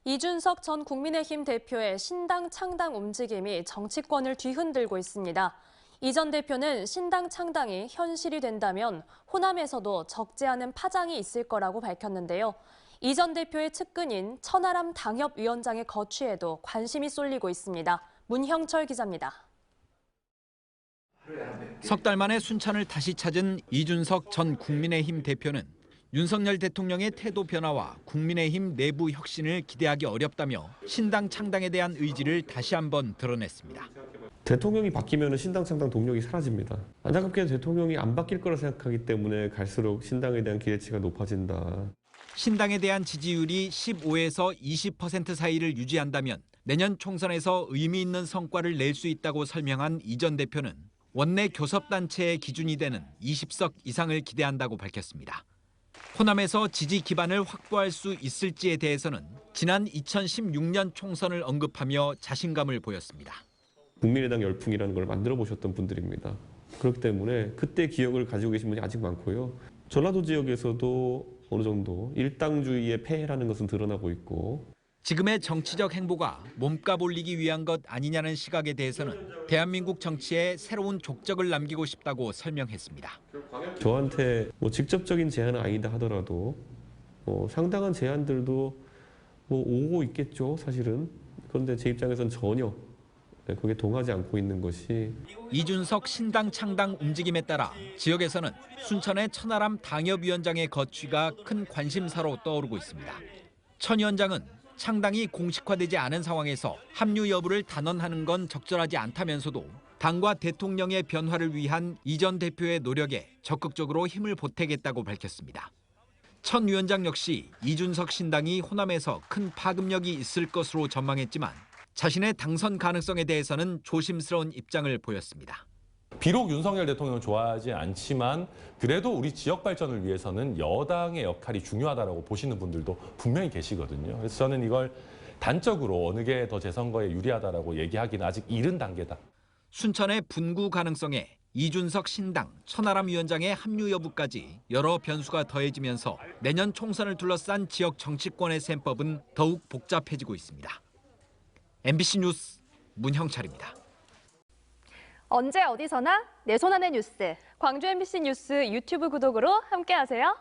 이준석 전 국민의힘 대표의 신당 창당 움직임이 정치권을 뒤흔들고 있습니다. 이 전 대표는 신당 창당이 현실이 된다면 호남에서도 적지 않은 파장이 있을 거라고 밝혔는데요. 이 전 대표의 측근인 천하람 당협위원장의 거취에도 관심이 쏠리고 있습니다. 문형철 기자입니다. 석 달 만에 순천을 다시 찾은 이준석 전 국민의힘 대표는 윤석열 대통령의 태도 변화와 국민의힘 내부 혁신을 기대하기 어렵다며 신당 창당에 대한 의지를 다시 한번 드러냈습니다. 대통령이 바뀌면 신당 창당 동력이 사라집니다. 안타깝게도 대통령이 안 바뀔 거라 생각하기 때문에 갈수록 신당에 대한 기대치가 높아진다. 신당에 대한 지지율이 15에서 20% 사이를 유지한다면 내년 총선에서 의미 있는 성과를 낼 수 있다고 설명한 이 전 대표는 원내 교섭단체의 기준이 되는 20석 이상을 기대한다고 밝혔습니다. 호남에서 지지 기반을 확보할 수 있을지에 대해서는 지난 2016년 총선을 언급하며 자신감을 보였습니다. 국민의당 열풍이라는 걸 만들어 보셨던 분들입니다. 그렇기 때문에 그때 기억을 가지고 계신 분이 아직 많고요. 전라도 지역에서도 어느 정도 일당주의의 폐해라는 것은 드러나고 있고 지금의 정치적 행보가 몸값 올리기 위한 것 아니냐는 시각에 대해서는 대한민국 정치에 새로운 족적을 남기고 싶다고 설명했습니다. 저한테 직접적인 제안은 아니다 하더라도 상당한 제안들도 오고 있겠죠, 사실은. 그런데 제 입장에서는 전혀 그게 동하지 않고 있는 것이. 이준석 신당 창당 움직임에 따라 지역에서는 순천의 천하람 당협위원장의 거취가 큰 관심사로 떠오르고 있습니다. 천 위원장은 창당이 공식화되지 않은 상황에서 합류 여부를 단언하는 건 적절하지 않다면서도 당과 대통령의 변화를 위한 이 전 대표의 노력에 적극적으로 힘을 보태겠다고 밝혔습니다. 천 위원장 역시 이준석 신당이 호남에서 큰 파급력이 있을 것으로 전망했지만 자신의 당선 가능성에 대해서는 조심스러운 입장을 보였습니다. 비록 윤석열 대통령을 좋아하지 않지만 그래도 우리 지역 발전을 위해서는 여당의 역할이 중요하다고 보시는 분들도 분명히 계시거든요. 그래서 저는 이걸 단적으로 어느 게 더 제 선거에 유리하다고 얘기하기는 아직 이른 단계다. 순천의 분구 가능성에 이준석 신당, 천하람 위원장의 합류 여부까지 여러 변수가 더해지면서 내년 총선을 둘러싼 지역 정치권의 셈법은 더욱 복잡해지고 있습니다. MBC 뉴스 문형철입니다. 언제 어디서나 내 손 안의 뉴스. 광주 MBC 뉴스 유튜브 구독으로 함께하세요.